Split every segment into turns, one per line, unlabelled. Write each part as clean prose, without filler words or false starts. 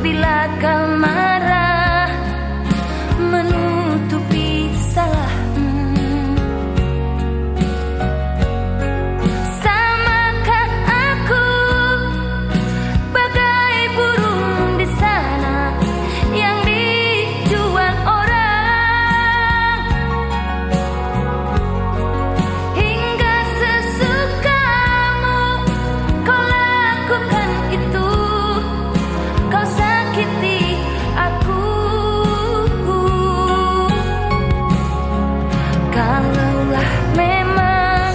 bila kau marah, menutupi salahmu. Samakah aku bagai burung di sana yang dijual orang, hingga sesukamu kau lakukan itu, kau sakiti aku. Kalaulah memang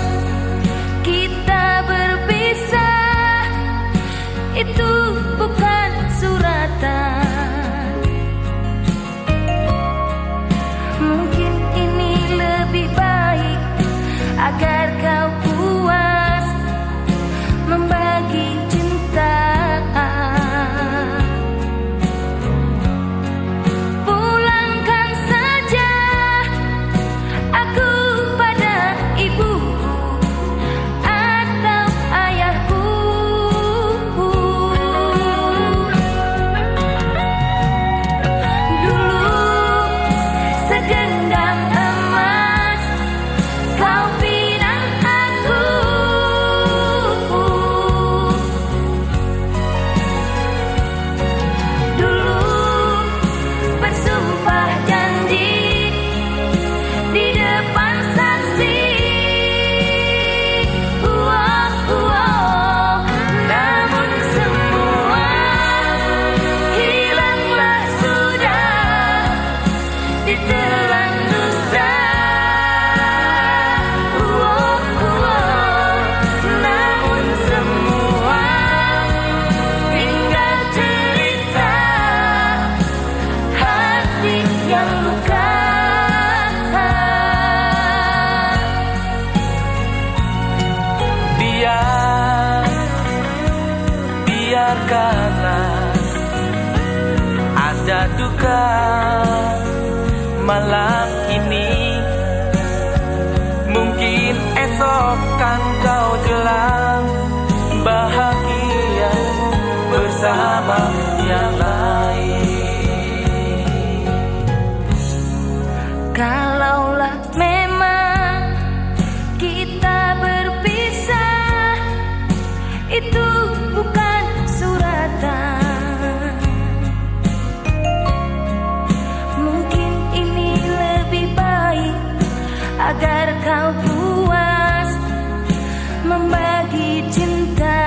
kita berpisah, itu bukan suratan, mungkin ini lebih baik agar kau puas membagi cinta. Pulangkan saja aku pada ibuku atau ayahku. Dulu segenggam emas kau pinang aku. Dulu bersumpah janji di depan saksi. Namun semua hilanglah sudah ditelan dusta. Namun semua tinggal cerita hati yang luka.
Biarkanlah ada duka malam ini, mungkin esok kan kau jelang bahagia bersama yang lain.
Kalaulah memang kita berpisah, itu bukan suratan, mungkin ini lebih baik agar kau puas membagi cinta.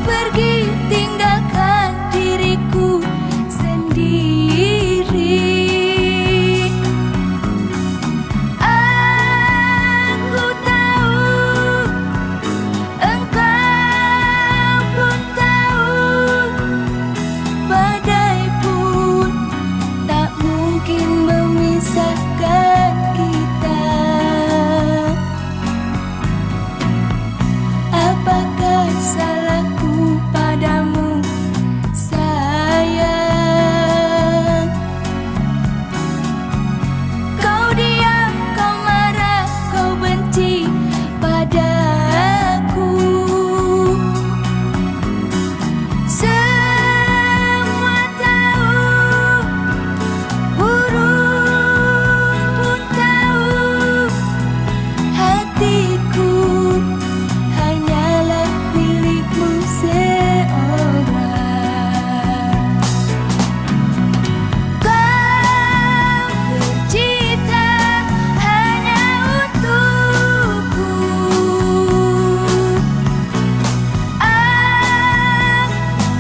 pergi tinggalkan diriku sendiri. Aku tahu, engkau pun tahu, badai pun tak mungkin memisahkan kita. Apakah salahku padamu, sayang? Kau diam, kau marah, kau benci padaku. Semua tahu, burung pun tahu, hatiku hanyalah milikmu seorang. Kau bercita hanya untukku, aku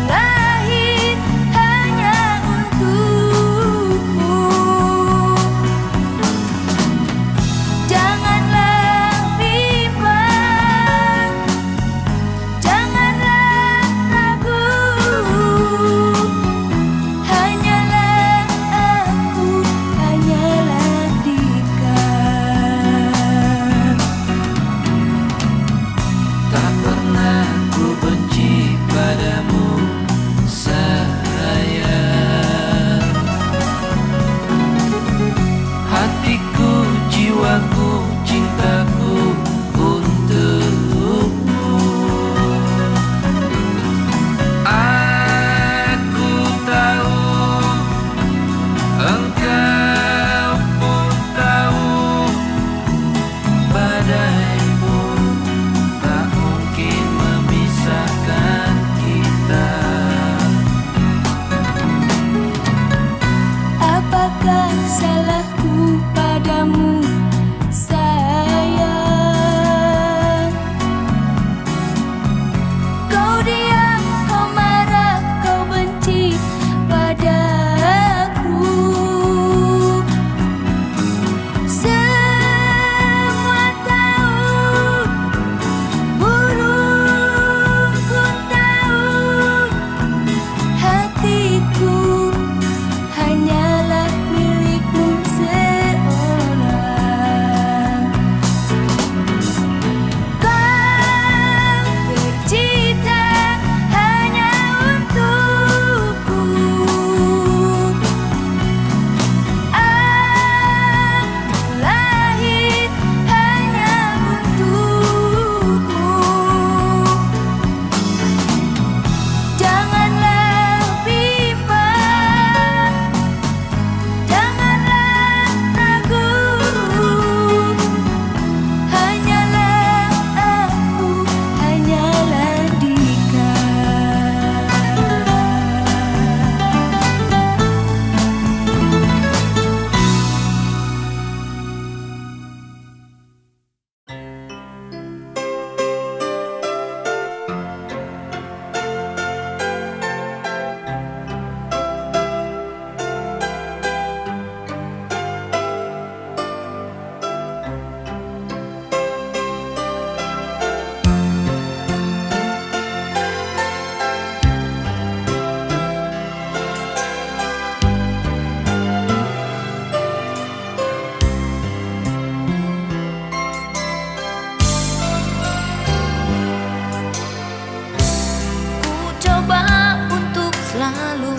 lahir hanya untukmu. Janganlah bimbang, janganlah ragu, hanyalah aku, hanyalah Dika.
Tak pernah ku benci padamu, sayang. Hatiku, jiwaku, cintaku untukmu. Aku tahu, engkau pun tahu, badai pun tak mungkin memisahkan kita.
Apakah salahku padamu, sayang? Kau diam, kau marah, kau benci padaku. Semua tahu, burung pun tahu, hatiku hanyalah milikmu seorang. Kau bercita hanya untukku, aku lahir hanya untukmu. Janganlah bimbang, janganlah ragu, hanyalah aku, hanyalah Dika. Ku coba untuk selalu